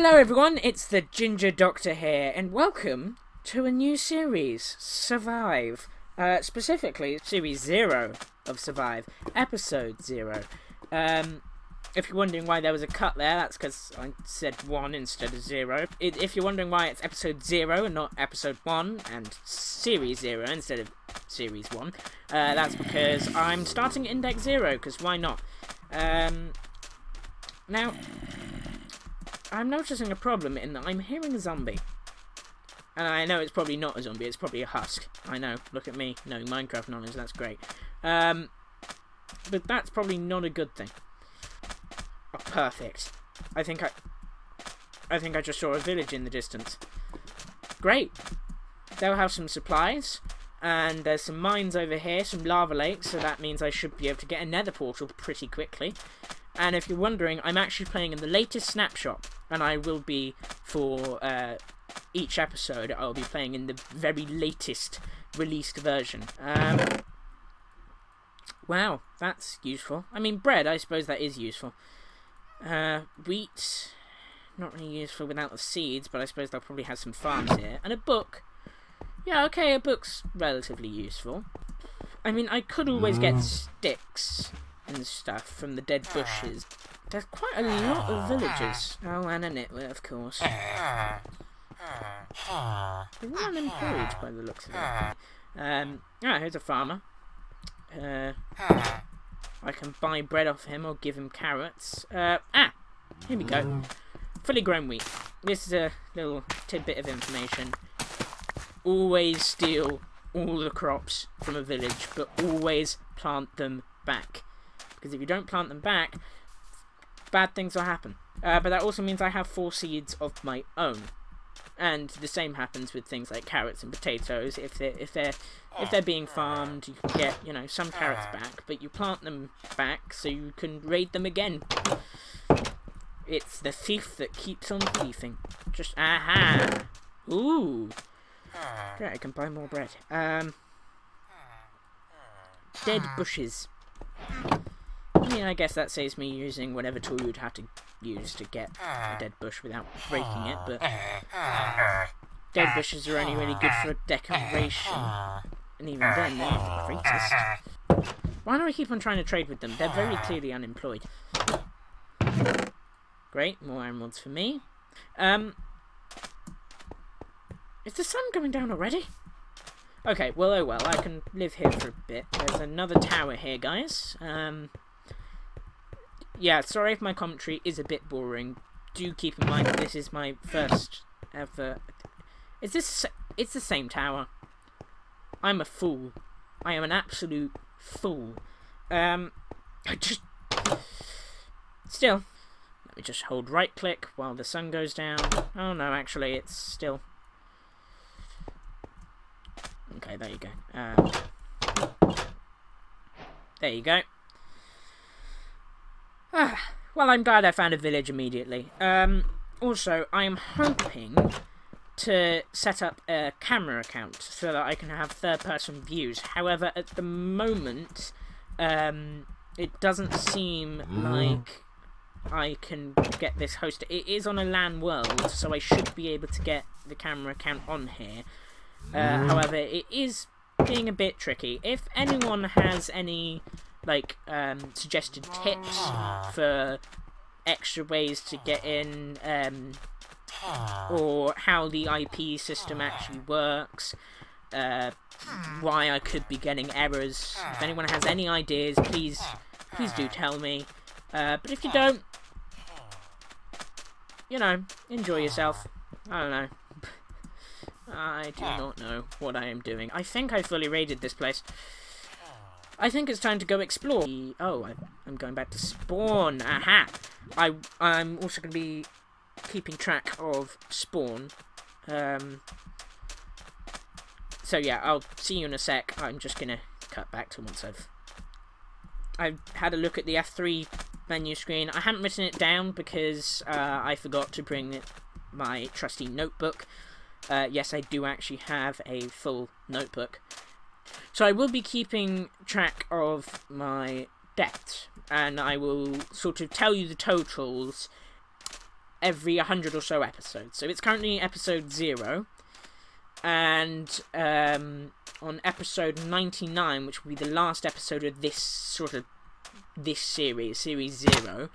Hello everyone, it's the Ginger Doctor here, and welcome to a new series, Survive. Specifically, Series 0 of Survive, Episode 0. If you're wondering why there was a cut there, that's because I said 1 instead of 0. If you're wondering why it's Episode 0 and not Episode 1, and Series 0 instead of Series 1, that's because I'm starting Index 0, because why not? Now, I'm noticing a problem in that I'm hearing a zombie. And I know it's probably not a zombie, it's probably a husk. I know, look at me, knowing Minecraft knowledge, that's great. But that's probably not a good thing. Oh, perfect. I think I just saw a village in the distance. Great. They'll have some supplies. And there's some mines over here, some lava lakes, so that means I should be able to get a nether portal pretty quickly. And if you're wondering, I'm actually playing in the latest snapshot, and I will be, for each episode, I'll be playing in the very latest released version. Wow, that's useful. I mean, bread, I suppose that is useful. Wheat, not really useful without the seeds, but I suppose they'll probably have some farms here. And a book. Yeah, okay, a book's relatively useful. I mean, I could always get sticks and stuff from the dead bushes. There's quite a lot of villagers. Oh, and a nitwit, of course. They're all unemployed by the looks of it. Here's a farmer. I can buy bread off him or give him carrots. Here we go. Fully grown wheat. This is a little tidbit of information. Always steal all the crops from a village, but always plant them back. Because if you don't plant them back, bad things will happen. But that also means I have 4 seeds of my own. And the same happens with things like carrots and potatoes. If they're being farmed, you can get, you know, some carrots back, but you plant them back so you can raid them again. It's the thief that keeps on thieving. Just aha. Ooh. Great, I can buy more bread. Dead bushes. I mean, I guess that saves me using whatever tool you'd have to use to get a dead bush without breaking it, but dead bushes are only really good for decoration. And even then, they're not the greatest. Why do I keep on trying to trade with them? They're very clearly unemployed. Great, more emeralds for me. Is the sun going down already? Okay, well, oh well, I can live here for a bit. There's another tower here, guys. Yeah, sorry if my commentary is a bit boring. Do keep in mind that this is my first ever... Is this... It's the same tower. I'm a fool. I am an absolute fool. I just... Still. Let me just hold right-click while the sun goes down. Oh, no, actually, it's still... Okay, there you go. There you go. Well, I'm glad I found a village immediately. Also, I am hoping to set up a camera account so that I can have third-person views. However, at the moment, it doesn't seem like I can get this hosted. It is on a LAN world, so I should be able to get the camera account on here. However, it is being a bit tricky. If anyone has any, like, suggested tips for extra ways to get in, or how the IP system actually works, why I could be getting errors, if anyone has any ideas, please do tell me. But if you don't, you know, enjoy yourself. I don't know. I do not know what I am doing. I think I fully raided this place. I think it's time to go explore. Oh, I'm going back to spawn. Aha! I'm also going to be keeping track of spawn. So yeah, I'll see you in a sec. I'm just going to cut back to once I've had a look at the F3 menu screen. I hadn't written it down because I forgot to bring my trusty notebook. Yes, I do actually have a full notebook. So I will be keeping track of my debt, and I will sort of tell you the totals every 100 or so episodes. So it's currently episode 0, and on episode 99, which will be the last episode of this series, series 0,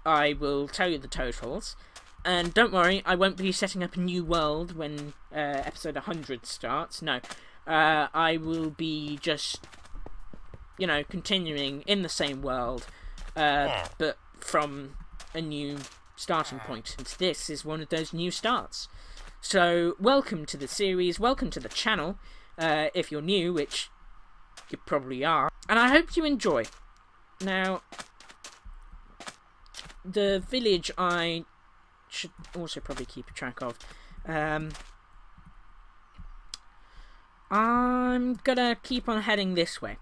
I will tell you the totals. And don't worry, I won't be setting up a new world when episode 100 starts. No, I will be just, continuing in the same world, but from a new starting point. And this is one of those new starts. So, welcome to the series, welcome to the channel, if you're new, which you probably are. And I hope you enjoy. Now, the village I should also probably keep a track of. I'm gonna keep on heading this way.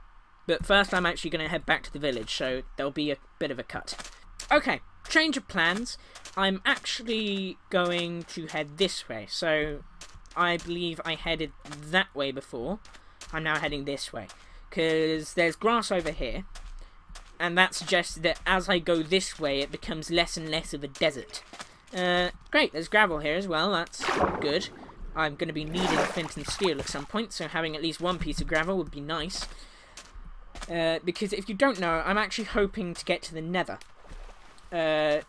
But first I'm actually gonna head back to the village, so there'll be a bit of a cut. Okay, change of plans. I'm actually going to head this way. So, I believe I headed that way before. I'm now heading this way. Because there's grass over here. And that suggests that as I go this way, it becomes less and less of a desert. Great, there's gravel here as well, that's good. I'm going to be needing flint and steel at some point, so having at least one piece of gravel would be nice. Because if you don't know, I'm actually hoping to get to the Nether. Because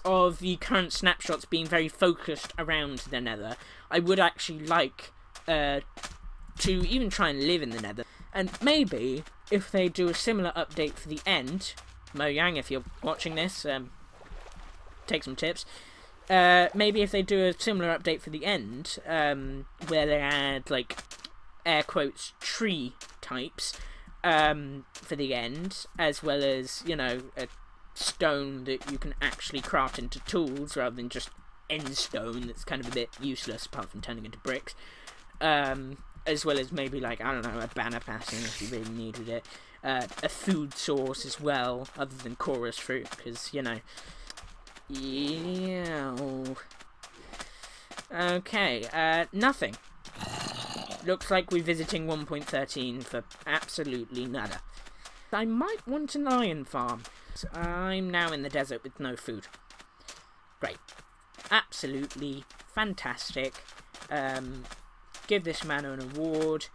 of the current snapshots being very focused around the Nether, I would actually like to even try and live in the Nether. And maybe, if they do a similar update for the end, Mojang, if you're watching this, take some tips. Maybe if they do a similar update for the end, where they add, like, air quotes, tree types, for the end, as well as, a stone that you can actually craft into tools, rather than just end stone that's kind of a bit useless, apart from turning into bricks. As well as maybe, like, I don't know, a banner passing if you really needed it. A food source as well, other than chorus fruit, because, Yeah. Okay, nothing. Looks like we're visiting 1.13 for absolutely nada. I might want an iron farm. So I'm now in the desert with no food. Great. Absolutely fantastic. Give this man an award.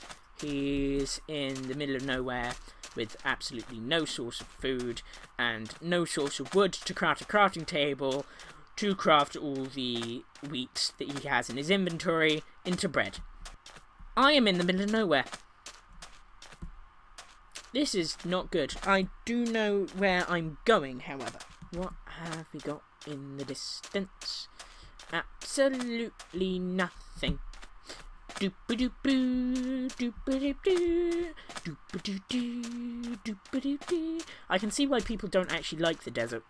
He's in the middle of nowhere with absolutely no source of food and no source of wood to craft a crafting table to craft all the wheat that he has in his inventory into bread. I am in the middle of nowhere. This is not good. I do know where I'm going, however. What have we got in the distance? Absolutely nothing. Doop-a-doop-doo, doop-a-doop-doo, doop-a-doo-doo, doop-a-doo-doo. I can see why people don't actually like the desert.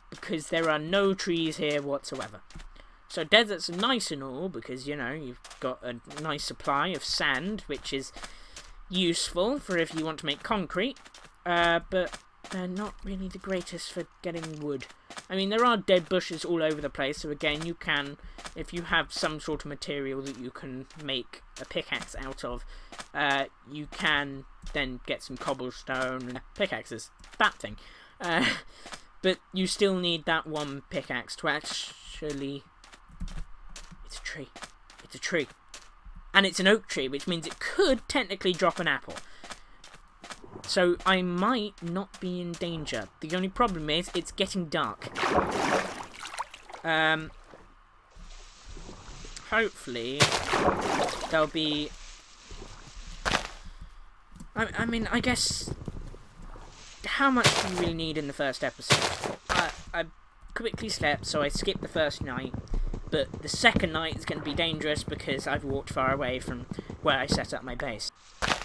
Because there are no trees here whatsoever. So deserts are nice and all, because, you've got a nice supply of sand, which is useful for if you want to make concrete. But they're not really the greatest for getting wood. I mean, there are dead bushes all over the place, so again, you can, if you have some sort of material that you can make a pickaxe out of, you can then get some cobblestone pickaxes, that thing. But you still need that one pickaxe to actually... It's a tree. It's a tree. And it's an oak tree, which means it could technically drop an apple. So I might not be in danger. The only problem is it's getting dark. Hopefully there'll be... I mean, I guess... How much do you really need in the first episode? I quickly slept, so I skipped the first night. But the second night is going to be dangerous because I've walked far away from where I set up my base.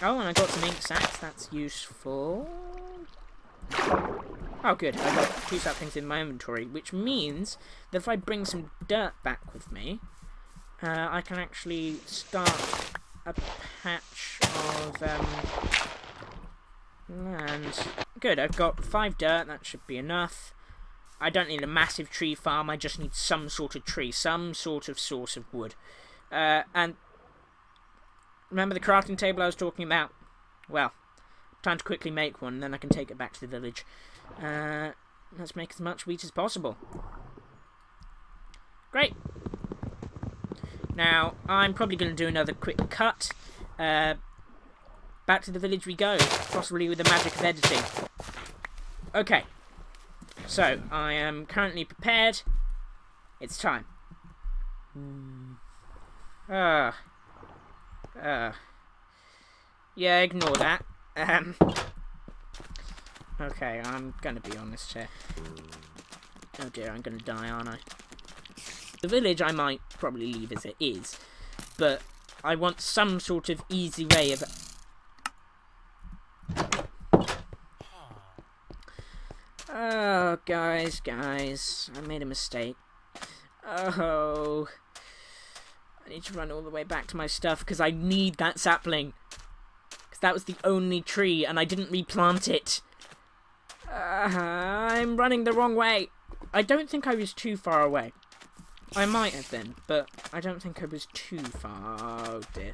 Oh, and I got some ink sacks. That's useful. Oh, good. I got 2 saplings in my inventory, which means that if I bring some dirt back with me, I can actually start a patch of land. Good. I've got 5 dirt. That should be enough. I don't need a massive tree farm, I just need some sort of tree, some sort of source of wood. And remember the crafting table I was talking about? Well, time to quickly make one, then I can take it back to the village. Let's make as much wheat as possible. Great. Now, I'm probably going to do another quick cut. Back to the village we go, possibly with the magic of editing. Okay. So, I am currently prepared. It's time. Yeah, ignore that. Okay, I'm gonna be honest here. Oh dear, I'm gonna die, aren't I? The village I might probably leave as it is, but I want some sort of easy way of... Oh, guys, I made a mistake. Oh, I need to run all the way back to my stuff because I need that sapling. Because that was the only tree and I didn't replant it. I'm running the wrong way. I don't think I was too far away. I might have been, but I don't think I was too far. Oh dear.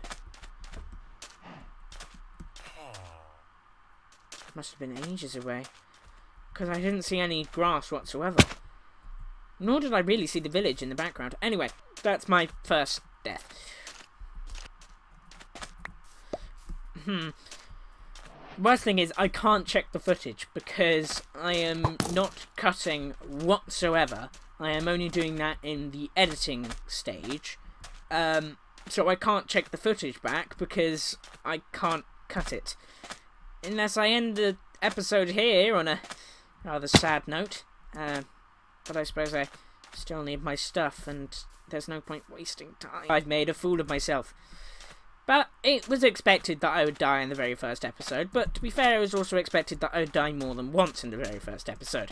Must have been ages away. Because I didn't see any grass whatsoever. Nor did I really see the village in the background. Anyway, that's my first death. Worst thing is, I can't check the footage because I am not cutting whatsoever. I am only doing that in the editing stage. So I can't check the footage back because I can't cut it. Unless I end the episode here on a rather sad note. But I suppose I still need my stuff and there's no point wasting time. I've made a fool of myself. But it was expected that I would die in the very first episode, but to be fair, it was also expected that I would die more than once in the very first episode.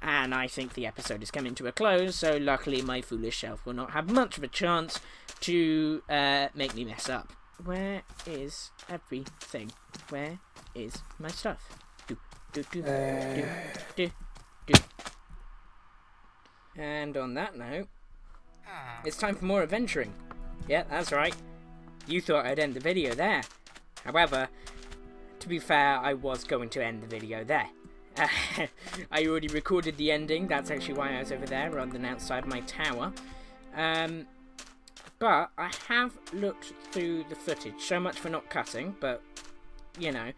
And I think the episode is coming to a close, so luckily my foolish self will not have much of a chance to make me mess up. Where is everything? Where is my stuff? And on that note, it's time for more adventuring. Yeah, that's right. You thought I'd end the video there. However, to be fair, I was going to end the video there. I already recorded the ending, that's actually why I was over there rather than outside my tower. But I have looked through the footage, so much for not cutting, but, you know.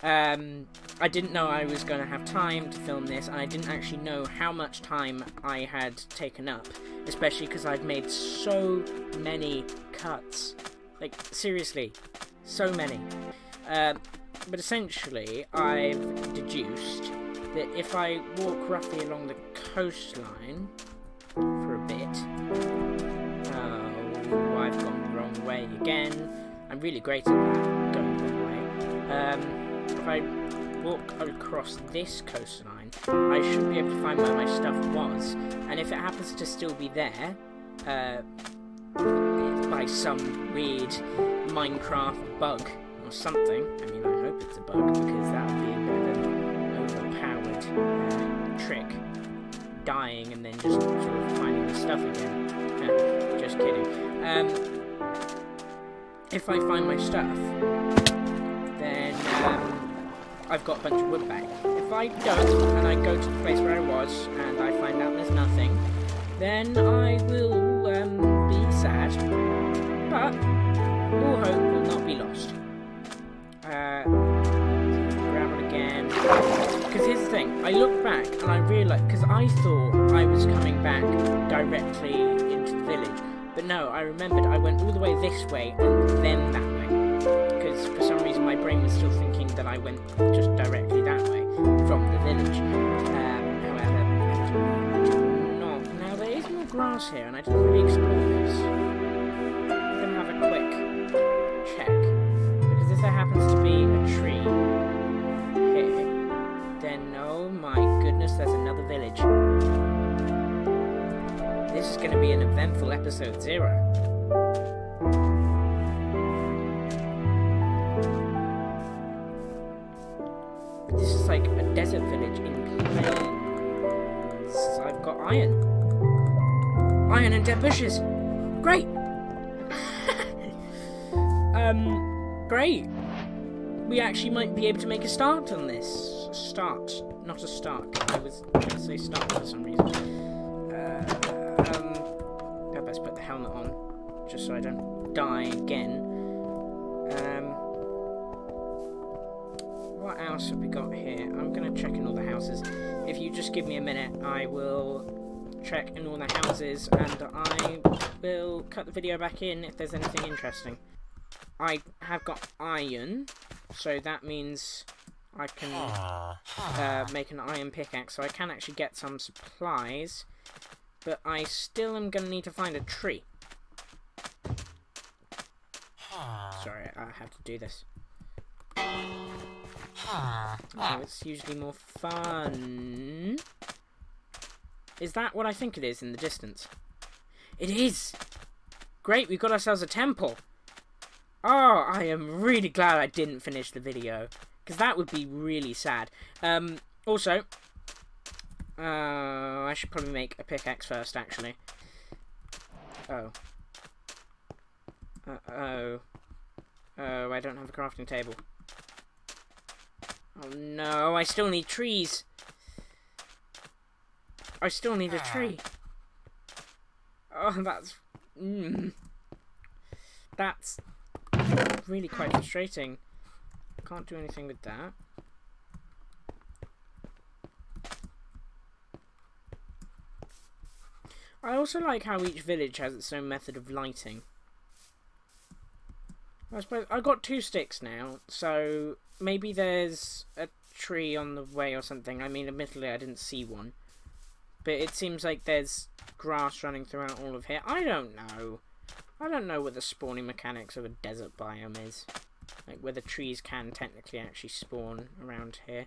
I didn't know I was going to have time to film this, and I didn't actually know how much time I had taken up, especially because I'd made so many cuts. Like, seriously, so many. But essentially, I've deduced that if I walk roughly along the coastline for a bit... Oh, I've gone the wrong way again. I'm really great at that, going the wrong way. If I walk across this coastline, I should be able to find where my stuff was. And if it happens to still be there, by some weird Minecraft bug or something. I mean, I hope it's a bug because that would be a bit of an overpowered trick. Dying and then just sort of finding the stuff again. Just kidding. If I find my stuff, then I've got a bunch of wood back. If I don't, and I go to the place where I was, and I find out there's nothing, then I will be sad, but all hope will not be lost. Gravel again. Because here's the thing, I looked back and I realised, because I thought I was coming back directly into the village, but no, I remembered I went all the way this way and then that way. Because for some reason my brain was still thinking that I went just directly that way from the village. However, I did not. Now there is more grass here and I didn't really explore this. I'm going to have a quick check. Because if there happens to be a tree here, then oh my goodness, there's another village. This is going to be an eventful episode 0. This is like a desert village in plains. I've got iron. Iron and dead bushes. Great. Great. We actually might be able to make a start on this. not a Stark. I was going to say Stark for some reason. I best put the helmet on, just so I don't die again. What else have we got here? I'm going to check in all the houses. If you just give me a minute, I will check in all the houses, and I will cut the video back in if there's anything interesting. I have got iron, so that means I can make an iron pickaxe, so I can actually get some supplies, but I still am going to need to find a tree. Sorry, I have to do this. So it's usually more fun. Is that what I think it is in the distance? It is! Great, we've got ourselves a temple. Oh, I am really glad I didn't finish the video, because that would be really sad. Also, I should probably make a pickaxe first, actually. Oh, I don't have a crafting table. Oh no, I still need trees. I still need a tree. Oh, that's really quite frustrating. Can't do anything with that. I also like how each village has its own method of lighting. I suppose I got 2 sticks now, so maybe there's a tree on the way or something. I mean, admittedly, I didn't see one, but it seems like there's grass running throughout all of here. I don't know. I don't know what the spawning mechanics of a desert biome is. Like, whether trees can technically actually spawn around here.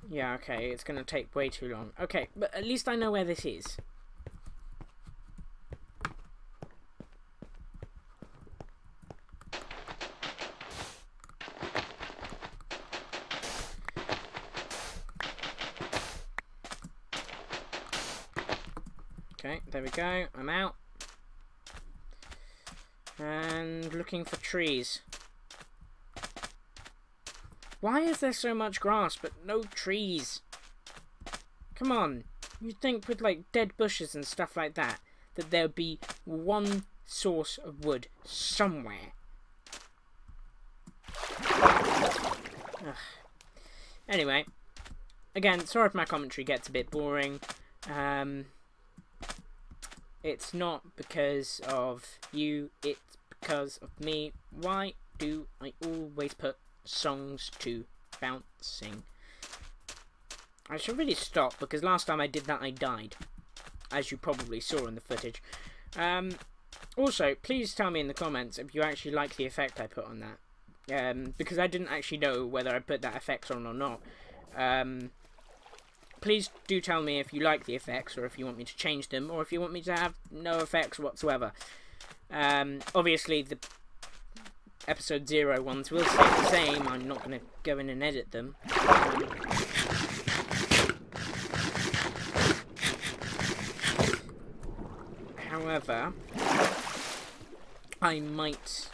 Yeah, okay, it's going to take way too long. Okay, but at least I know where this is. Okay, there we go. I'm out. And looking for trees. Why is there so much grass but no trees? Come on. You'd think with like dead bushes and stuff like that there'd be one source of wood somewhere. Ugh. Anyway, again, sorry if my commentary gets a bit boring. It's not because of you, it's because of me. Why do I always put songs to bouncing? I should really stop, because last time I did that I died, as you probably saw in the footage. Also, please tell me in the comments if you actually like the effect I put on that, because I didn't actually know whether I put that effect on or not. Please do tell me if you like the effects, or if you want me to change them, or if you want me to have no effects whatsoever. Obviously, the episode 0 ones will stay the same. I'm not going to go in and edit them. However, I might,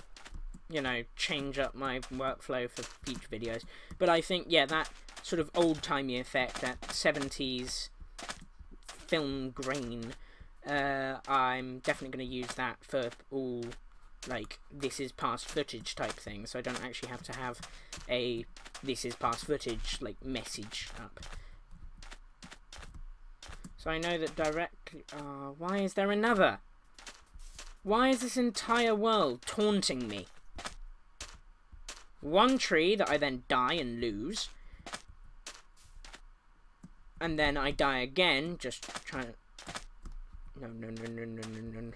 you know, change up my workflow for future videos. But I think, yeah, that sort of old-timey effect, that 70s film grain, I'm definitely going to use that for all, like, this is past footage type thing, so I don't actually have to have a this is past footage, like, message up. So I know that directly... why is there another? Why is this entire world taunting me? One tree that I then die and lose. And then I die again, just trying to... No, no, no, no, no, no, no.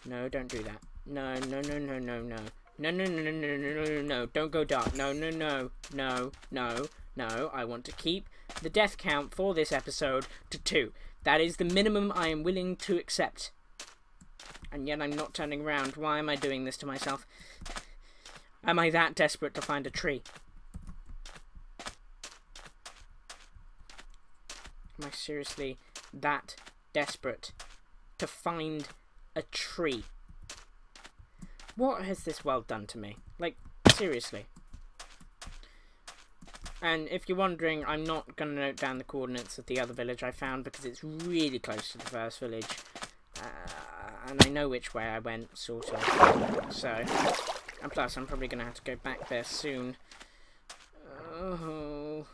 No, don't do that. No, no, no, no, no, no. No, no, no, no, no, no, no, no, don't go dark. No, no, no, no, no, no. I want to keep the death count for this episode to 2. That is the minimum I am willing to accept. And yet I'm not turning around. Why am I doing this to myself? Am I that desperate to find a tree? Am I seriously that desperate to find a tree? What has this world done to me? Like, Seriously. And if you're wondering, I'm not going to note down the coordinates of the other village I found because it's really close to the first village. And I know which way I went, sort of. So, and plus I'm probably going to have to go back there soon. Oh.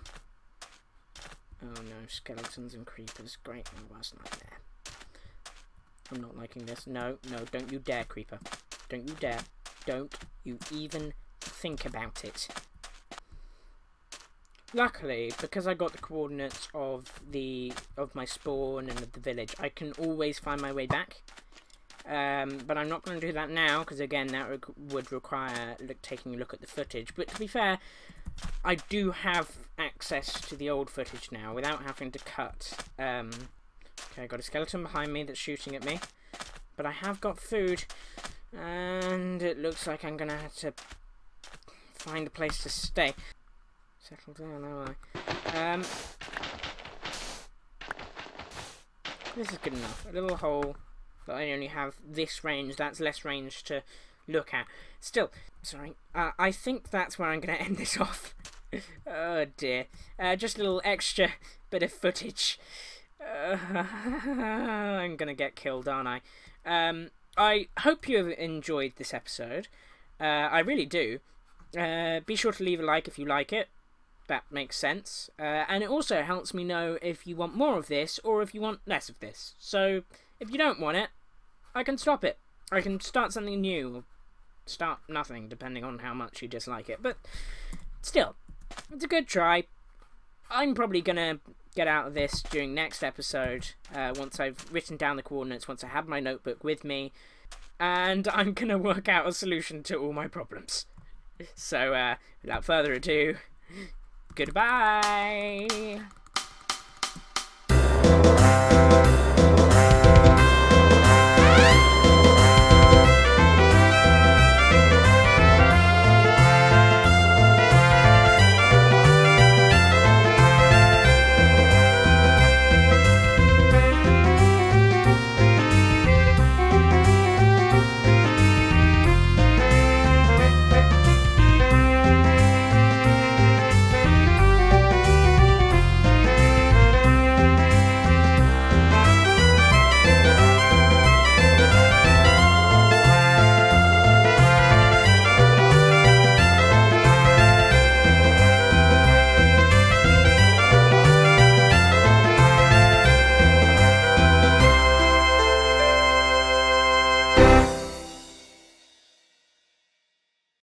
Oh no, skeletons and creepers. Great, my worst nightmare. I'm not liking this. No, no, don't you dare, creeper. Don't you dare. Don't you even think about it. Luckily, because I got the coordinates of my spawn and of the village, I can always find my way back. But I'm not going to do that now, because again, that would require taking a look at the footage. But to be fair, I do have access to the old footage now, without having to cut. Okay, I've got a skeleton behind me that's shooting at me. But I have got food, and it looks like I'm going to have to find a place to stay. Settle down, am I? This is good enough. A little hole, but I only have this range. That's less range to look at. Still, sorry. I think that's where I'm going to end this off. Oh dear. Just a little extra bit of footage. I'm going to get killed, aren't I? I hope you have enjoyed this episode. I really do. Be sure to leave a like if you like it. That makes sense. And it also helps me know if you want more of this or if you want less of this. So, if you don't want it, I can stop it. I can start something new or start nothing, depending on how much you dislike it. But still, it's a good try. I'm probably going to get out of this during next episode, once I've written down the coordinates, once I have my notebook with me, and I'm going to work out a solution to all my problems. So, without further ado, goodbye!